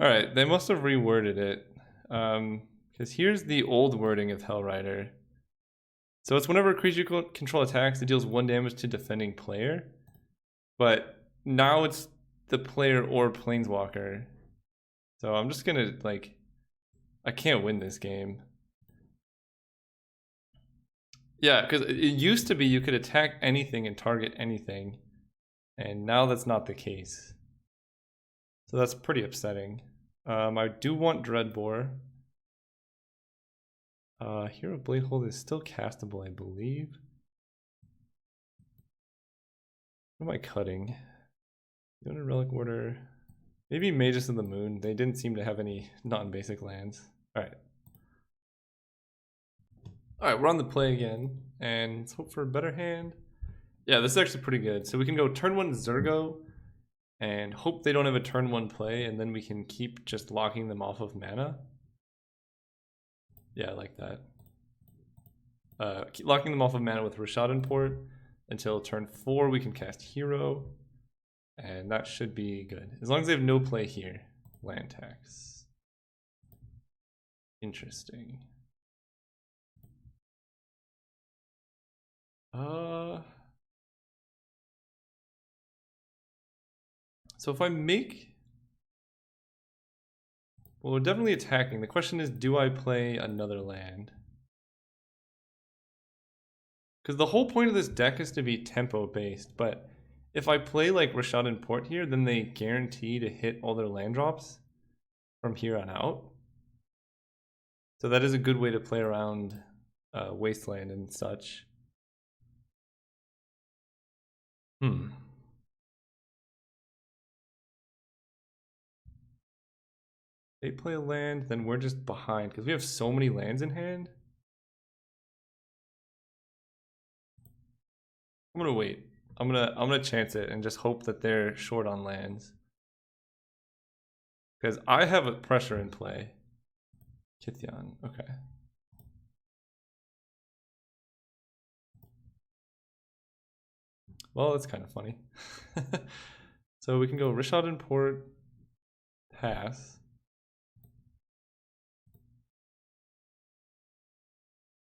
Alright, they must have reworded it. Because here's the old wording of Hellrider. So it's whenever a creature you control attacks, it deals 1 damage to defending player. But now it's the player or planeswalker. So I'm just gonna, like, I can't win this game. Yeah, because it used to be you could attack anything and target anything. And now that's not the case. So that's pretty upsetting. I do want Dreadbore. Hero Bladehold is still castable, I believe. What am I cutting? Donor Relic Order. Maybe Magus of the Moon. They didn't seem to have any non-basic lands. Alright. Alright, we're on the play again. And let's hope for a better hand. Yeah, this is actually pretty good. So we can go turn 1 Zergo and hope they don't have a turn 1 play, and then we can keep just locking them off of mana. Yeah, I like that. Keep locking them off of mana with Rashad Import until turn 4 we can cast Hero, and that should be good. As long as they have no play here. Land tax. Interesting. So if I make... Well, we're definitely attacking. The question is, do I play another land? Because the whole point of this deck is to be tempo based, but if I play like Rashad and Port here, then they guarantee to hit all their land drops from here on out. So that is a good way to play around Wasteland and such. They play a land, then we're just behind because we have so many lands in hand. I'm gonna wait. I'm gonna chance it and just hope that they're short on lands. Because I have a pressure in play. Kithian, okay. Well, that's kind of funny. So we can go Rashad and Port, pass.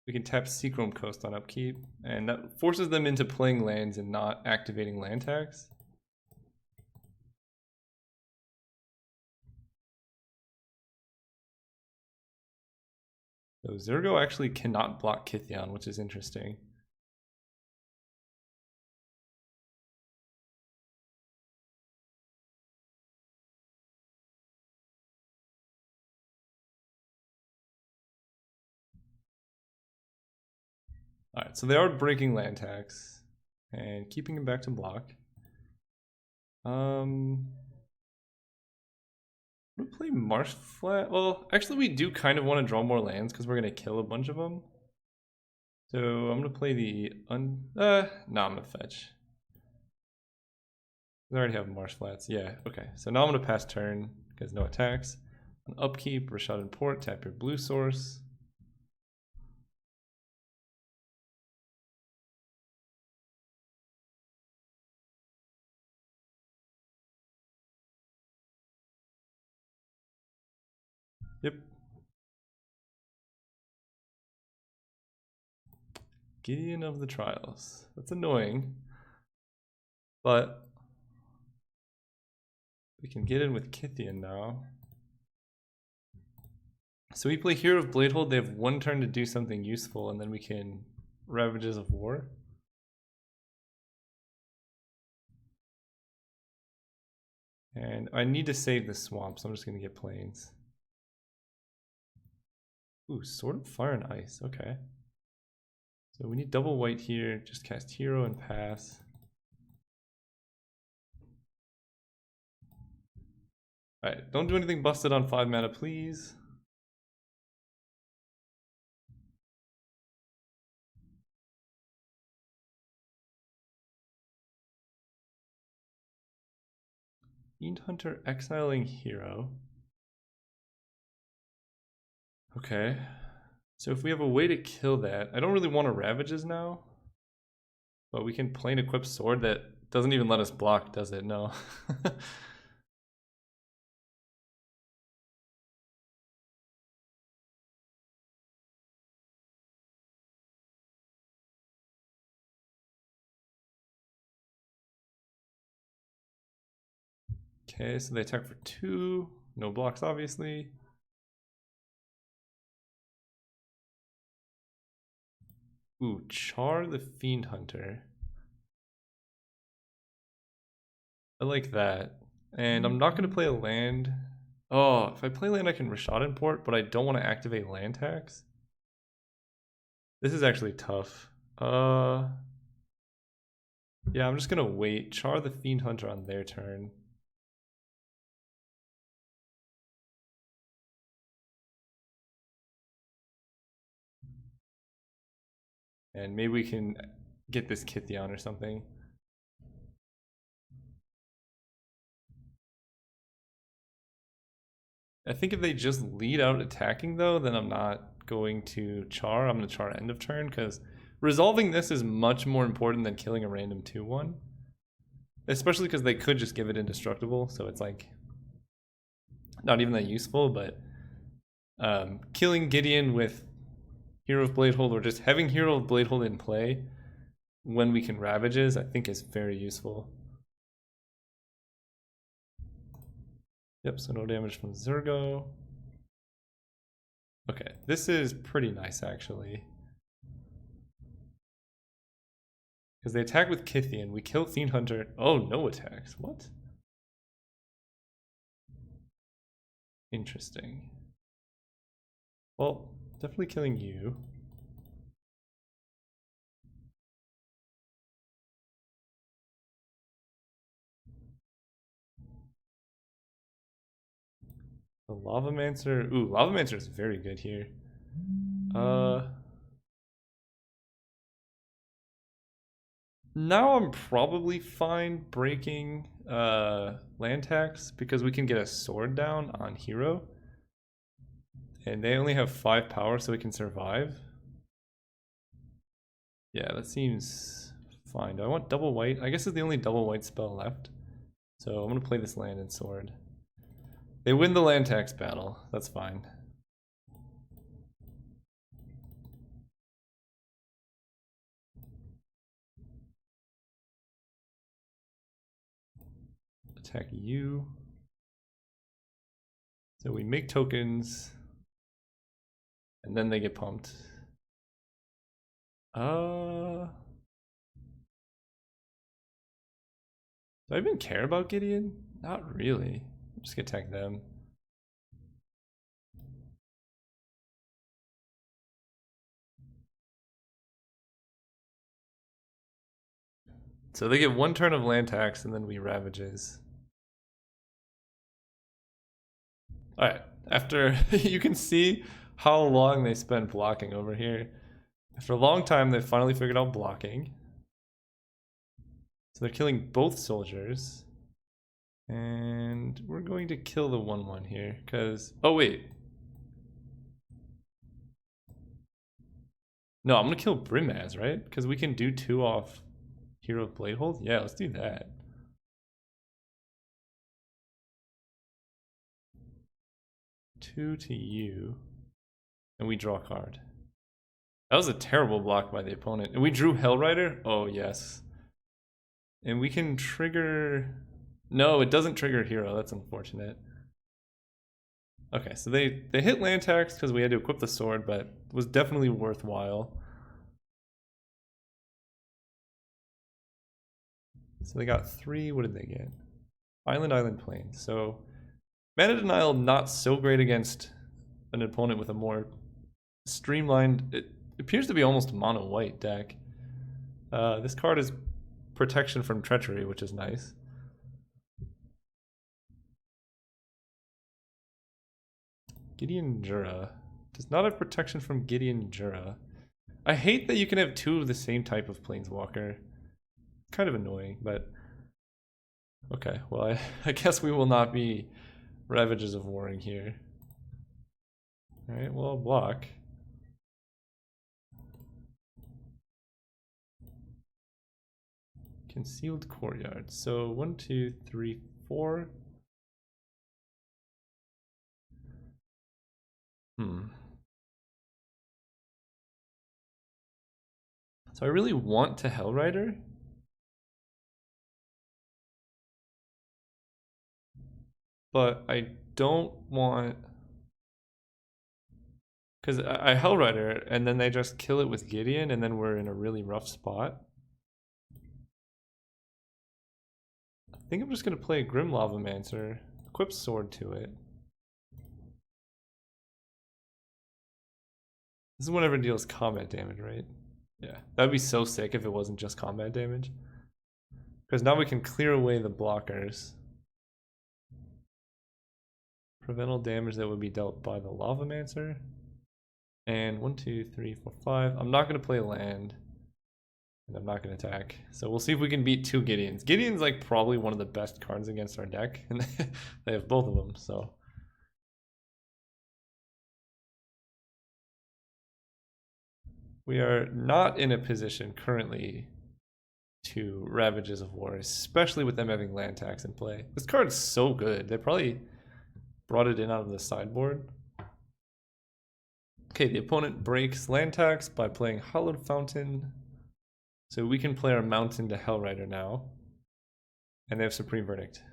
We can tap Seachrome Coast on upkeep, and that forces them into playing lands and not activating land tax. So Zergo actually cannot block Kithian, which is interesting. Alright, so they are breaking land tax and keeping him back to block. I'm gonna play Marsh Flat. Well, actually we do kind of want to draw more lands because we're gonna kill a bunch of them. So I'm gonna play the no, I'm gonna fetch. I already have Marsh Flats. Yeah, okay. So now I'm gonna pass turn because no attacks. On upkeep, Rashad and Port, tap your blue source. Yep. Gideon of the Trials. That's annoying. But we can get in with Kithian now. So we play Hero of Bladehold. They have one turn to do something useful, and then we can Ravages of War. And I need to save the swamp, so I'm just going to get plains. Ooh, Sword of Fire and Ice. Okay. So we need double white here. Just cast Hero and pass. Alright, don't do anything busted on 5 mana, please. Fiend Hunter exiling Hero. Okay. So if we have a way to kill that, I don't really want to Ravages now. But we can plain equip Sword that doesn't even let us block, does it? No. Okay, so they attack for 2. No blocks, obviously. Ooh, Char the Fiend Hunter. I like that. And I'm not going to play a land. Oh, if I play land, I can Rashad import, but I don't want to activate land tax. This is actually tough. Yeah, I'm just going to wait. Char the Fiend Hunter on their turn. And maybe we can get this Kithian or something. I think if they just lead out attacking though, then I'm not going to char. I'm going to char end of turn because resolving this is much more important than killing a random 2-1. Especially because they could just give it indestructible, so it's like not even that useful, but killing Gideon with Hero of Bladehold or just having Hero of Bladehold in play when we can Ravages, I think is very useful. Yep, so no damage from Zergo. Okay, this is pretty nice actually. Because they attack with Kithian, we kill Fiend Hunter. Oh, no attacks. What? Interesting. Well, definitely killing you. The Lavamancer. Ooh, Lavamancer is very good here. Now I'm probably fine breaking land tax because we can get a sword down on hero. And they only have 5 power, so we can survive. Yeah, that seems fine. Do I want double white? I guess it's the only double white spell left. So I'm gonna play this land and sword. They win the land tax battle. That's fine. Attack you. So we make tokens. And then they get pumped. Do I even care about Gideon? Not really. I'm just gonna attack them. So they get 1 turn of land tax and then we Ravages. Alright, after you can see how long they spent blocking over here. After a long time, they finally figured out blocking. So they're killing both soldiers. And we're going to kill the 1/1 here, because... Oh, wait. No, I'm going to kill Brimaz, right? Because we can do 2 off Hero of Bladehold? Yeah, let's do that. Two to you. And we draw a card. That was a terrible block by the opponent. And we drew Hellrider? Oh, yes. And we can trigger... No, it doesn't trigger hero. That's unfortunate. Okay, so they hit land tax because we had to equip the sword, but it was definitely worthwhile. So they got 3. What did they get? Island, Plain. So mana denial not so great against an opponent with a more streamlined... It appears to be almost mono white deck. This card is protection from treachery, which is nice. Gideon Jura does not have protection from Gideon Jura. I hate that you can have 2 of the same type of planeswalker. Kind of annoying, but okay. Well, I guess we will not be Ravages of Warring here. All right. Well, block. Concealed Courtyard. So 1, 2, 3, 4. So I really want to Hellrider. But I don't want... Because I Hellrider, and then they just kill it with Gideon, and then we're in a really rough spot. I think I'm just going to play Grim Lavamancer, equip Sword to it. This is whenever it deals combat damage, right? Yeah, that'd be so sick if it wasn't just combat damage. Because now we can clear away the blockers. Prevent all damage that would be dealt by the Lavamancer. And 1, 2, 3, 4, 5. I'm not going to play land. And I'm not going to attack. So we'll see if we can beat 2 Gideons. Gideon's like probably one of the best cards against our deck. And they have both of them, so... We are not in a position currently to Ravages of War, especially with them having land tax in play. This card's so good. They probably brought it in out of the sideboard. Okay, the opponent breaks land tax by playing Hallowed Fountain. So we can play our Mountain to Hellrider now. And they have Supreme Verdict.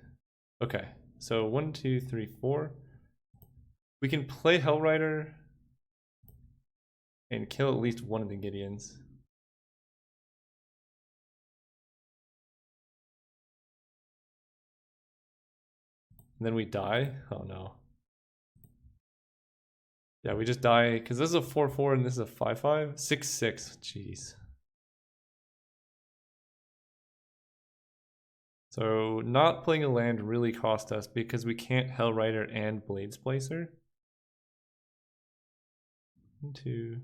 Okay, so 1, 2, 3, 4. We can play Hellrider and kill at least one of the Gideons. And then we die? Oh no. Yeah, we just die because this is a 4-4 and this is a 5-5. 6-6. Jeez. So not playing a land really cost us because we can't Hellrider and Blade Splicer. 1, 2.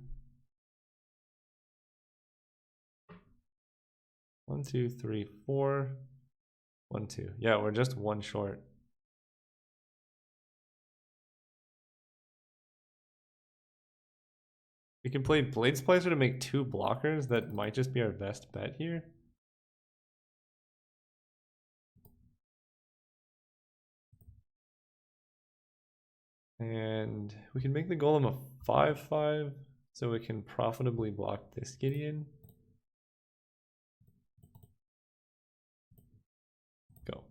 1, 2, 3, 4. 1, 2. Yeah, we're just one short. We can play Blade Splicer to make 2 blockers. That might just be our best bet here. And we can make the Golem a 5-5 so we can profitably block this Gideon. Go.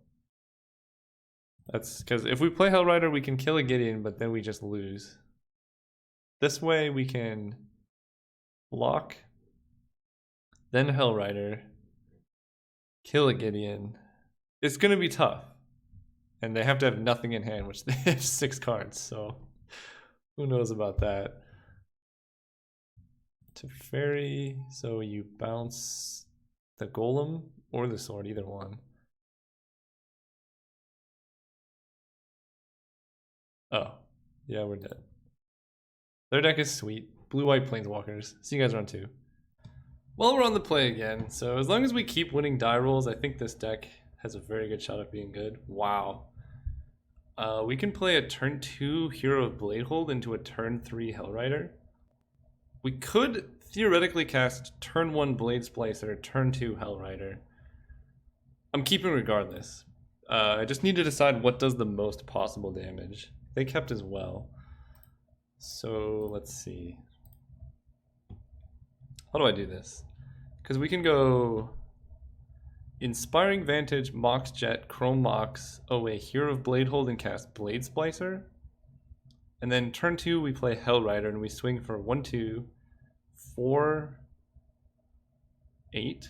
That's because if we play Hellrider, we can kill a Gideon, but then we just lose. This way we can block, then Hellrider, kill a Gideon. It's going to be tough. And they have to have nothing in hand, which they have 6 cards, so who knows about that. Teferi, so you bounce the Golem or the sword, either one. Oh, yeah, we're dead. Their deck is sweet. Blue-white Planeswalkers. See you guys around 2. Well, we're on the play again, so as long as we keep winning die rolls, I think this deck has a very good shot at being good. Wow. We can play a turn 2 Hero of Bladehold into a turn 3 Hellrider. We could theoretically cast turn 1 Blade Splicer, turn 2 Hellrider. I'm keeping regardless. I just need to decide what does the most possible damage. They kept as well. So let's see. How do I do this? Because we can go Inspiring Vantage, Mox Jet, Chrome Mox, away Hero of Bladehold and cast Blade Splicer. And then turn 2 we play Hellrider and we swing for 1, 2, 4, 8.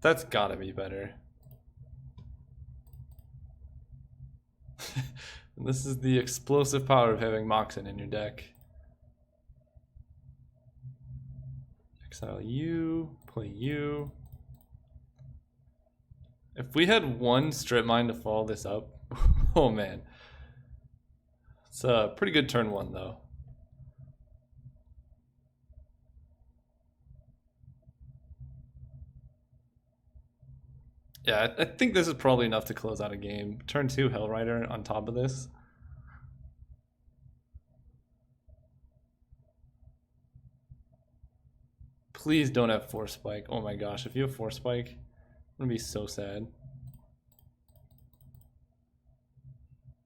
That's gotta be better. And this is the explosive power of having Moxen in your deck. Exile you, play you. If we had one strip mine to follow this up, oh man. It's a pretty good turn 1 though. Yeah, I think this is probably enough to close out a game. Turn 2 Hellrider on top of this. Please don't have Force Spike. Oh my gosh, if you have Force Spike, I'm gonna be so sad.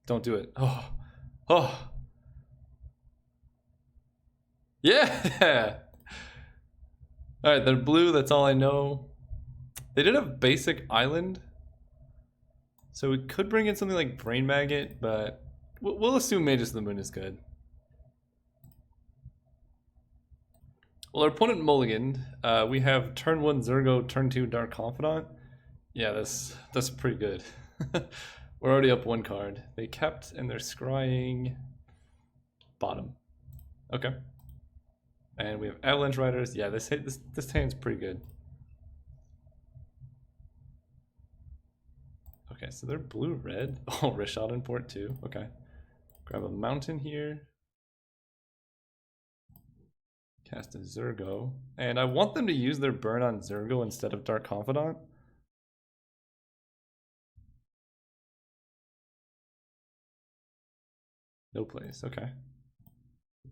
Don't do it. Oh. Oh. Yeah! Alright, they're blue, that's all I know. They did have basic island. So we could bring in something like Brain Maggot, but we'll assume Magus of the Moon is good. Well, our opponent mulliganed. We have turn 1 Zergo, turn 2 Dark Confidant. Yeah, that's pretty good. We're already up 1 card. They kept and they're scrying bottom. Okay. And we have Avalanche Riders. Yeah, this hand's pretty good. Okay, so they're blue-red. Oh, Rishad import too. Okay. Grab a mountain here. Cast a Zergo. And I want them to use their burn on Zergo instead of Dark Confidant. No place, okay.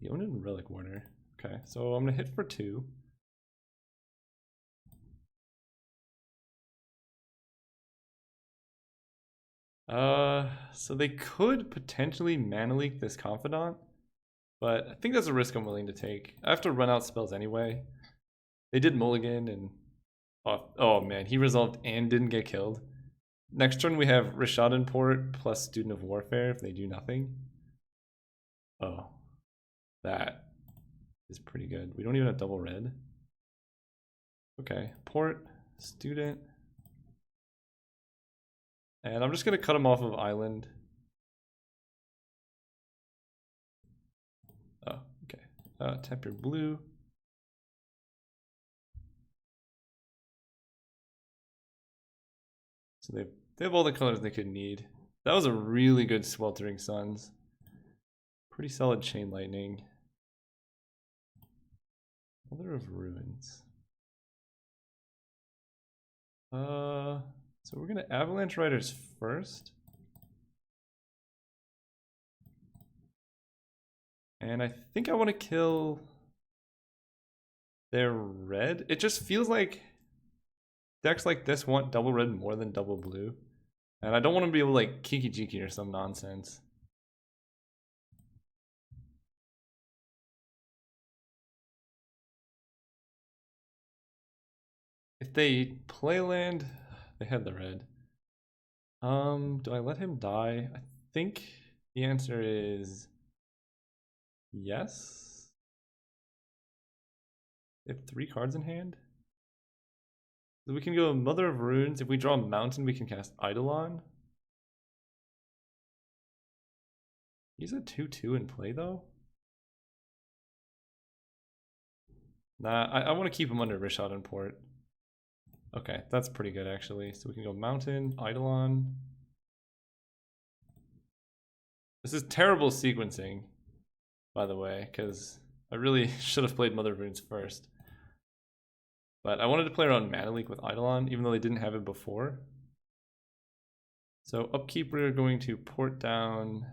Yonin Relic Warder. Okay, so I'm gonna hit for 2. So they could potentially mana leak this Confidant, but I think that's a risk I'm willing to take. I have to run out spells anyway. They did mulligan and oh man, he resolved and didn't get killed. Next turn we have Rishadan Port plus Student of Warfare if they do nothing. Oh, that is pretty good. We don't even have double red. Okay, Port, Student. And I'm just gonna cut him off of island. Oh, okay. Tap your blue. So they have all the colors they could need. That was a really good Sweltering Suns. Pretty solid Chain Lightning. Mother of Ruins. So we're gonna Avalanche Riders first. And I think I want to kill their red. It just feels like decks like this want double red more than double blue. And I don't want to be able to like Kiki Jiki or some nonsense. If they play land, they had the red. Do I let him die? I think the answer is yes. They have 3 cards in hand. So we can go Mother of Runes. If we draw a mountain, we can cast Eidolon. He's a 2/2 in play though. Nah, I want to keep him under Rishadan Port. Okay, that's pretty good actually. So we can go Mountain, Eidolon. This is terrible sequencing, by the way, because I really should have played Mother of Runes first. But I wanted to play around Mana Leak with Eidolon, even though they didn't have it before. So upkeep, we're going to port down.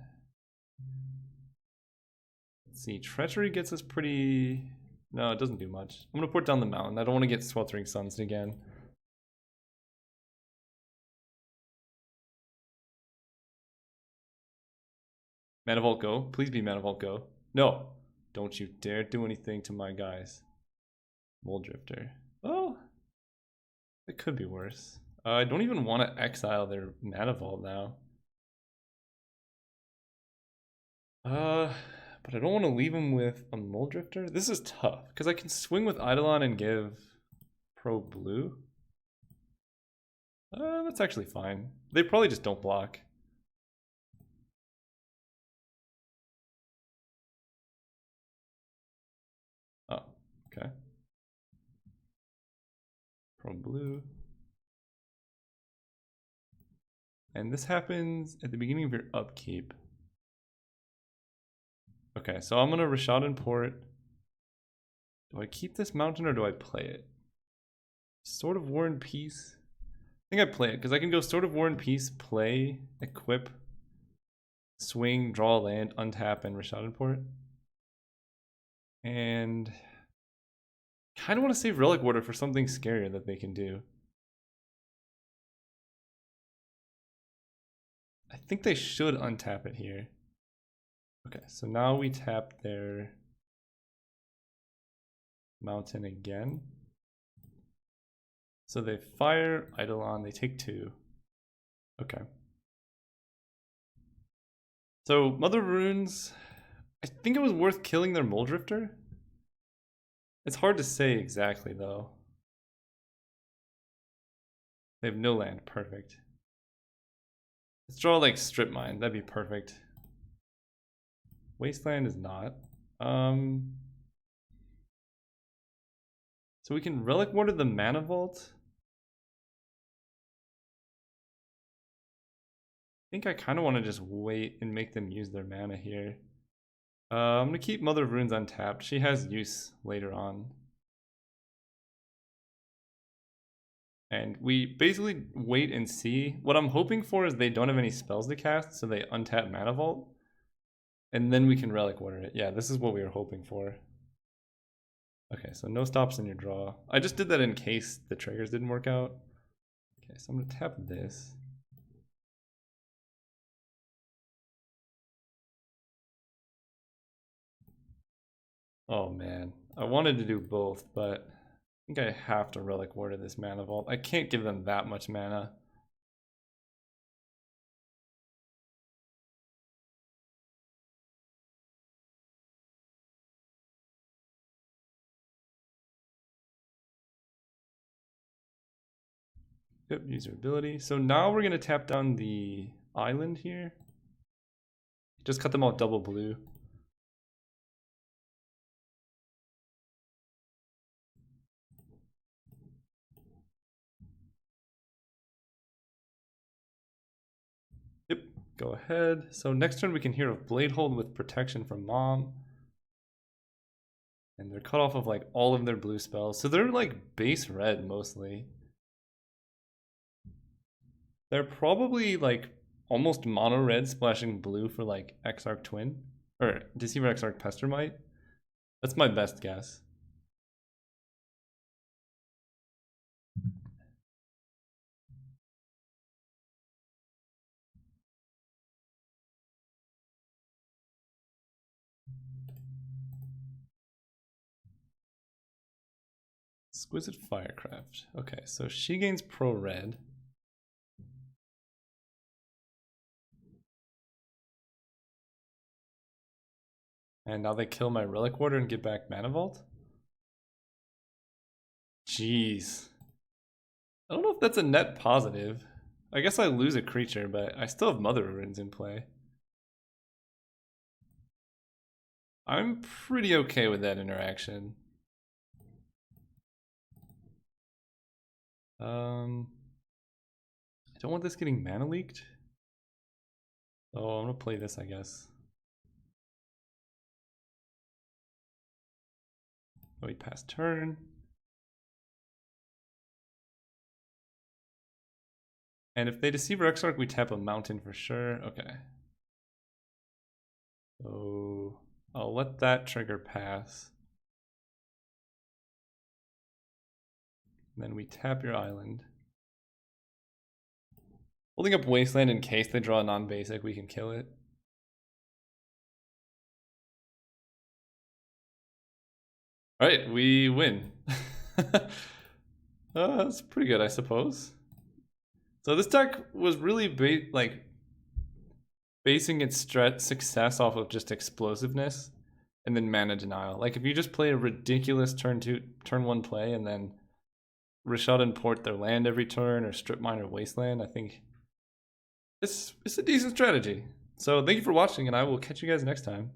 Let's see, Treachery gets us pretty... No, it doesn't do much. I'm going to port down the Mountain. I don't want to get Sweltering Suns again. Mana Vault go. Please be Mana Vault go. No! Don't you dare do anything to my guys. Mole Drifter. Oh, it could be worse. I don't even want to exile their Mana Vault now. But I don't want to leave him with a Mole Drifter. This is tough, because I can swing with Eidolon and give pro blue. That's actually fine. They probably just don't block. Oh, okay. Pro blue. And this happens at the beginning of your upkeep. Okay, so I'm gonna Rishadan Port. Do I keep this mountain or do I play it? Sword of War and Peace. I think I play it because I can go Sword of War and Peace, play, equip, swing, draw a land, untap, and Rishadan Port. And kind of want to save Relic Warder for something scarier that they can do. I think they should untap it here. Okay, so now we tap their mountain again. So they fire Eidolon, they take 2. Okay. So Mother of Runes, I think it was worth killing their Mole Drifter. It's hard to say exactly though. They have no land, perfect. Let's draw like Strip Mine, that'd be perfect. Wasteland is not. So we can Relic Warder the Mana Vault. I think I kind of want to just wait and make them use their mana here. I'm going to keep Mother of Runes untapped. She has use later on. And we basically wait and see. What I'm hoping for is they don't have any spells to cast, so they untap Mana Vault. And then we can Relic Warder it. Yeah, this is what we were hoping for. Okay, so no stops in your draw. I just did that in case the triggers didn't work out. Okay, so I'm going to tap this. Oh man, I wanted to do both, but think I have to Relic Ward this Mana Vault. I can't give them that much mana. Yep, use your ability. So now we're gonna tap down the island here. Just cut them all double blue. Yep, go ahead. So next turn we can hear of Bladehold with protection from Mom. And they're cut off of like all of their blue spells. So they're like base red mostly. They're probably like almost mono red splashing blue for like Exarch Twin. Or Deceiver Exarch Pestermite. That's my best guess. Exquisite Firecraft. Okay, so she gains pro red. And now they kill my Relic Warder and get back Mana Vault? Jeez. I don't know if that's a net positive. I guess I lose a creature, but I still have Mother Runes in play. I'm pretty okay with that interaction. I don't want this getting mana leaked. Oh, I'm gonna play this, I guess. Oh, he passed turn. And if they Deceiver Exarch, we tap a mountain for sure. Okay. So I'll let that trigger pass. And then we tap your island. Holding up Wasteland in case they draw a non-basic, we can kill it. Alright, we win. That's pretty good, I suppose. So this deck was really basing its success off of just explosiveness and then mana denial. Like if you just play a ridiculous turn 1 play and then Rishadan port their land every turn or strip mine or wasteland, I think it's a decent strategy. So thank you for watching and I will catch you guys next time.